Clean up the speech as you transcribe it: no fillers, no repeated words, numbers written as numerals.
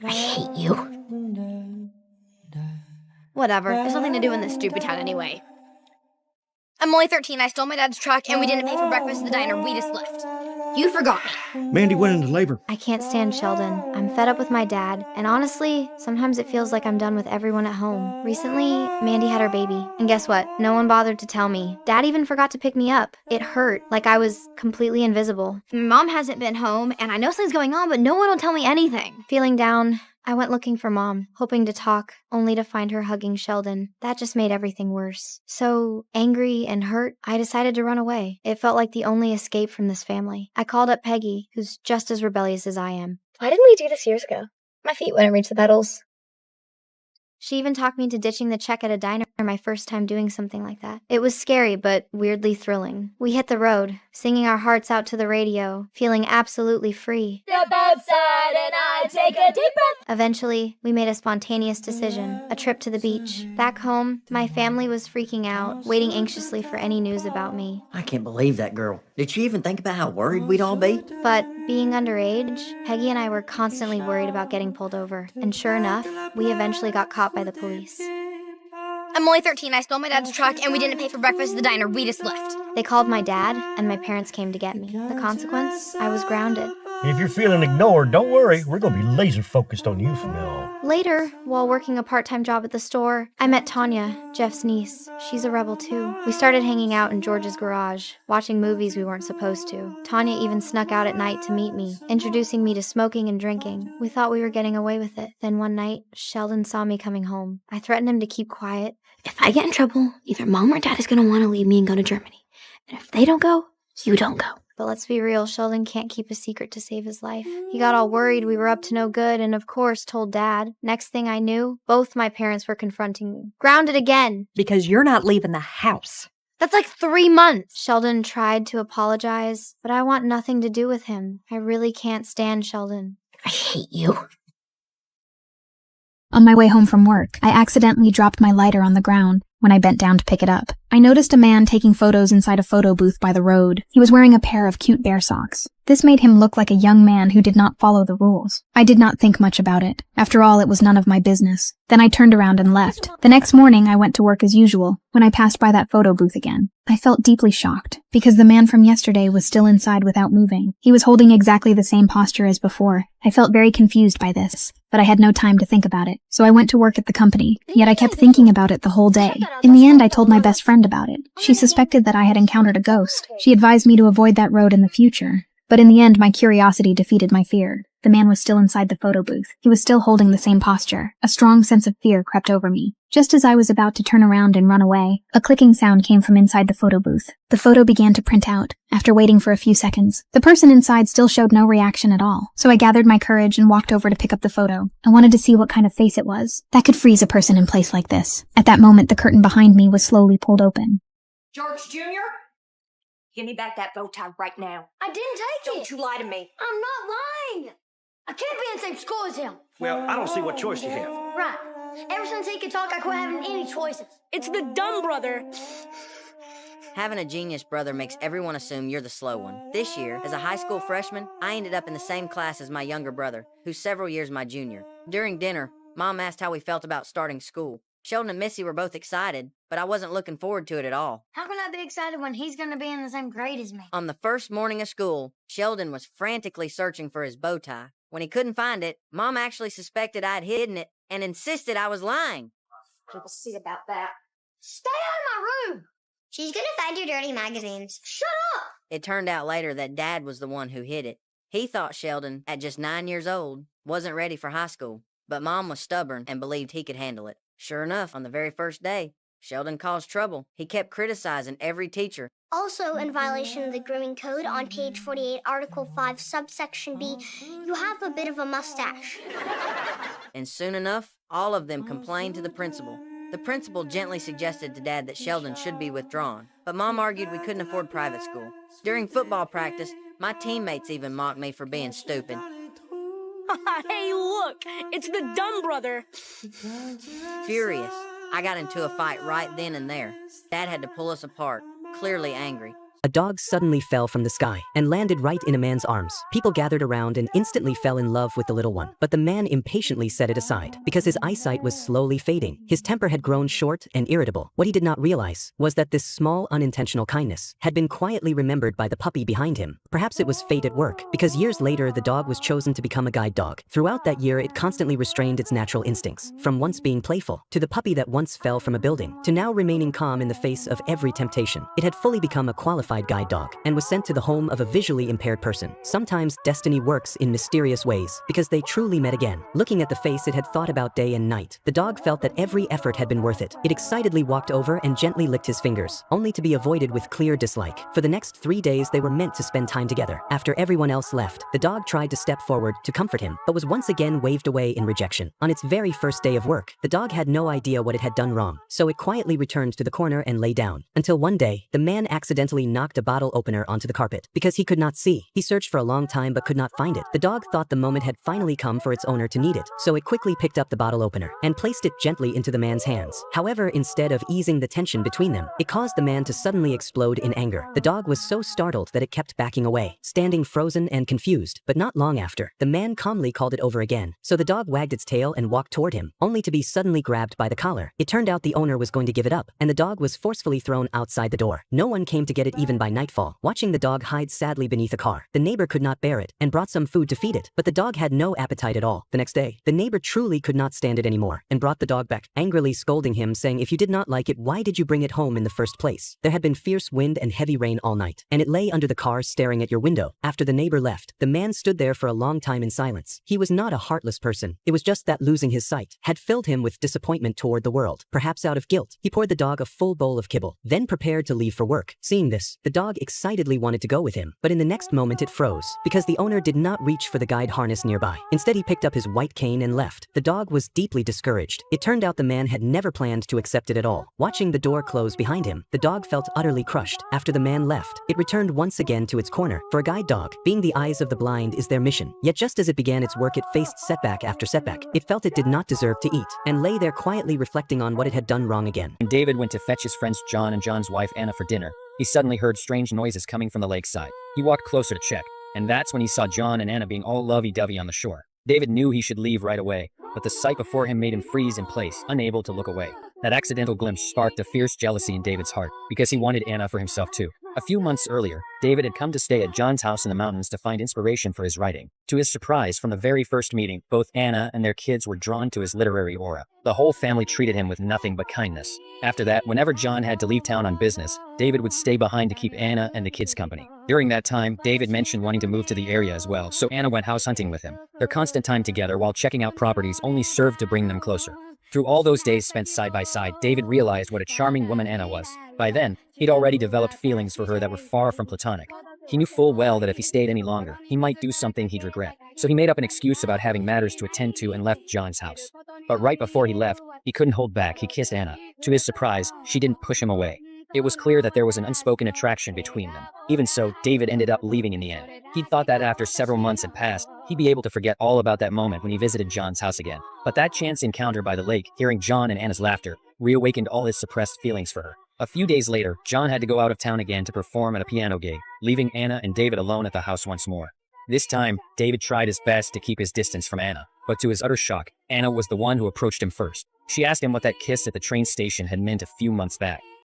I hate you. Whatever. There's nothing to do in this stupid town anyway. I'm only 13. I stole my dad's truck, and we didn't pay for breakfast at the diner. We just left. You forgot me. Mandy went into labor. I can't stand Sheldon. I'm fed up with my dad, and honestly, sometimes it feels like I'm done with everyone at home. Recently, Mandy had her baby, and guess what? No one bothered to tell me. Dad even forgot to pick me up. It hurt, like I was completely invisible. My mom hasn't been home, and I know something's going on, but no one will tell me anything. Feeling down, I went looking for Mom, hoping to talk, only to find her hugging Sheldon. That just made everything worse. So, angry and hurt, I decided to run away. It felt like the only escape from this family. I called up Peggy, who's just as rebellious as I am. Why didn't we do this years ago? My feet wouldn't reach the pedals. She even talked me into ditching the check at a diner my first time doing something like that. It was scary, but weirdly thrilling. We hit the road, singing our hearts out to the radio, feeling absolutely free. Step outside and I take a deep breath. Eventually, we made a spontaneous decision, a trip to the beach. Back home, my family was freaking out, waiting anxiously for any news about me. I can't believe that girl. Did she even think about how worried we'd all be? But being underage, Peggy and I were constantly worried about getting pulled over. And sure enough, we eventually got caught by the police. I'm only 13. I stole my dad's truck, and we didn't pay for breakfast at the diner. We just left. They called my dad, and my parents came to get me. The consequence? I was grounded. If you're feeling ignored, don't worry. We're going to be laser focused on you from now on. Later, while working a part-time job at the store, I met Tanya, Jeff's niece. She's a rebel too. We started hanging out in George's garage, watching movies we weren't supposed to. Tanya even snuck out at night to meet me, introducing me to smoking and drinking. We thought we were getting away with it. Then one night, Sheldon saw me coming home. I threatened him to keep quiet. If I get in trouble, either Mom or Dad is going to want to leave me and go to Germany. And if they don't go, you don't go. But let's be real, Sheldon can't keep a secret to save his life. He got all worried we were up to no good and, of course, told Dad. Next thing I knew, both my parents were confronting me. Grounded again. Because you're not leaving the house. That's like 3 months. Sheldon tried to apologize, but I want nothing to do with him. I really can't stand Sheldon. I hate you. On my way home from work, I accidentally dropped my lighter on the ground. When I bent down to pick it up, I noticed a man taking photos inside a photo booth by the road. He was wearing a pair of cute bear socks. This made him look like a young man who did not follow the rules. I did not think much about it. After all, it was none of my business. Then I turned around and left. The next morning, I went to work as usual. When I passed by that photo booth again, I felt deeply shocked, because the man from yesterday was still inside without moving. He was holding exactly the same posture as before. I felt very confused by this, but I had no time to think about it. So I went to work at the company, yet I kept thinking about it the whole day. In the end, I told my best friend about it. She suspected that I had encountered a ghost. She advised me to avoid that road in the future. But in the end, my curiosity defeated my fear. The man was still inside the photo booth. He was still holding the same posture. A strong sense of fear crept over me. Just as I was about to turn around and run away, a clicking sound came from inside the photo booth. The photo began to print out. After waiting for a few seconds, the person inside still showed no reaction at all. So I gathered my courage and walked over to pick up the photo. I wanted to see what kind of face it was. That could freeze a person in place like this. At that moment, the curtain behind me was slowly pulled open. George Jr., give me back that bow tie right now. I didn't take Don't you lie to me. I'm not lying. I can't be in the same school as him. Well, I don't see what choice you have. Right. Ever since he could talk, I quit having any choices. It's the dumb brother. Having a genius brother makes everyone assume you're the slow one. This year, as a high school freshman, I ended up in the same class as my younger brother, who's several years my junior. During dinner, Mom asked how we felt about starting school. Sheldon and Missy were both excited, but I wasn't looking forward to it at all. How can I be excited when he's going to be in the same grade as me? On the first morning of school, Sheldon was frantically searching for his bow tie. When he couldn't find it, Mom actually suspected I'd hidden it and insisted I was lying. We'll see about that. Stay out of my room. She's going to find your dirty magazines. Shut up. It turned out later that Dad was the one who hid it. He thought Sheldon, at just 9 years old, wasn't ready for high school, but Mom was stubborn and believed he could handle it. Sure enough, on the very first day, Sheldon caused trouble. He kept criticizing every teacher. Also, in violation of the grooming code, on page 48, Article 5, subsection B, you have a bit of a mustache. And soon enough, all of them complained to the principal. The principal gently suggested to Dad that Sheldon should be withdrawn, but Mom argued we couldn't afford private school. During football practice, my teammates even mocked me for being stupid. Hey, look! It's the dumb brother! Furious, I got into a fight right then and there. Dad had to pull us apart, clearly angry. a dog suddenly fell from the sky and landed right in a man's arms. People gathered around and instantly fell in love with the little one, but the man impatiently set it aside because his eyesight was slowly fading. His temper had grown short and irritable. What he did not realize was that this small unintentional kindness had been quietly remembered by the puppy behind him. Perhaps it was fate at work, because years later the dog was chosen to become a guide dog. Throughout that year it constantly restrained its natural instincts, from once being playful to the puppy that once fell from a building to now remaining calm in the face of every temptation. It had fully become a qualified guide dog and was sent to the home of a visually impaired person. Sometimes destiny works in mysterious ways because they truly met again. Looking at the face it had thought about day and night, the dog felt that every effort had been worth it. It excitedly walked over and gently licked his fingers, only to be avoided with clear dislike. For the next 3 days they were meant to spend time together. After everyone else left, the dog tried to step forward to comfort him, but was once again waved away in rejection. On its very first day of work, the dog had no idea what it had done wrong, so it quietly returned to the corner and lay down. Until one day, the man accidentally knocked a bottle opener onto the carpet. Because he could not see, he searched for a long time but could not find it. The dog thought the moment had finally come for its owner to need it, so it quickly picked up the bottle opener and placed it gently into the man's hands. However, instead of easing the tension between them, it caused the man to suddenly explode in anger. The dog was so startled that it kept backing away, standing frozen and confused. But not long after, the man calmly called it over again, so the dog wagged its tail and walked toward him, only to be suddenly grabbed by the collar. It turned out the owner was going to give it up, and the dog was forcefully thrown outside the door. No one came to get it even by nightfall. Watching the dog hide sadly beneath a car, the neighbor could not bear it and brought some food to feed it, but the dog had no appetite at all. The next day, the neighbor truly could not stand it anymore and brought the dog back, angrily scolding him, saying, "If you did not like it, why did you bring it home in the first place? There had been fierce wind and heavy rain all night, and it lay under the car staring at your window." After the neighbor left, the man stood there for a long time in silence. He was not a heartless person. It was just that losing his sight had filled him with disappointment toward the world. Perhaps out of guilt, he poured the dog a full bowl of kibble, then prepared to leave for work. Seeing this, the dog excitedly wanted to go with him, but in the next moment it froze, because the owner did not reach for the guide harness nearby. Instead, he picked up his white cane and left. The dog was deeply discouraged. It turned out the man had never planned to accept it at all. Watching the door close behind him, the dog felt utterly crushed. After the man left, it returned once again to its corner. For a guide dog, being the eyes of the blind is their mission. Yet just as it began its work, it faced setback after setback. It felt it did not deserve to eat, and lay there quietly reflecting on what it had done wrong again. When David went to fetch his friends John and John's wife Anna for dinner, he suddenly heard strange noises coming from the lakeside. He walked closer to check, and that's when he saw John and Anna being all lovey-dovey on the shore. David knew he should leave right away, but the sight before him made him freeze in place, unable to look away. That accidental glimpse sparked a fierce jealousy in David's heart, because he wanted Anna for himself too. A few months earlier, David had come to stay at John's house in the mountains to find inspiration for his writing. To his surprise, from the very first meeting, both Anna and their kids were drawn to his literary aura. The whole family treated him with nothing but kindness. After that, whenever John had to leave town on business, David would stay behind to keep Anna and the kids company. During that time, David mentioned wanting to move to the area as well, so Anna went house hunting with him. Their constant time together while checking out properties only served to bring them closer. Through all those days spent side by side, David realized what a charming woman Anna was. By then, he'd already developed feelings for her that were far from platonic. He knew full well that if he stayed any longer, he might do something he'd regret. So he made up an excuse about having matters to attend to and left John's house. But right before he left, he couldn't hold back. He kissed Anna. To his surprise, she didn't push him away. It was clear that there was an unspoken attraction between them. Even so, David ended up leaving in the end. He'd thought that after several months had passed, he'd be able to forget all about that moment when he visited John's house again. But that chance encounter by the lake, hearing John and Anna's laughter, reawakened all his suppressed feelings for her. A few days later, John had to go out of town again to perform at a piano gig, leaving Anna and David alone at the house once more. This time, David tried his best to keep his distance from Anna, but to his utter shock, Anna was the one who approached him first. She asked him what that kiss at the train station had meant a few months back.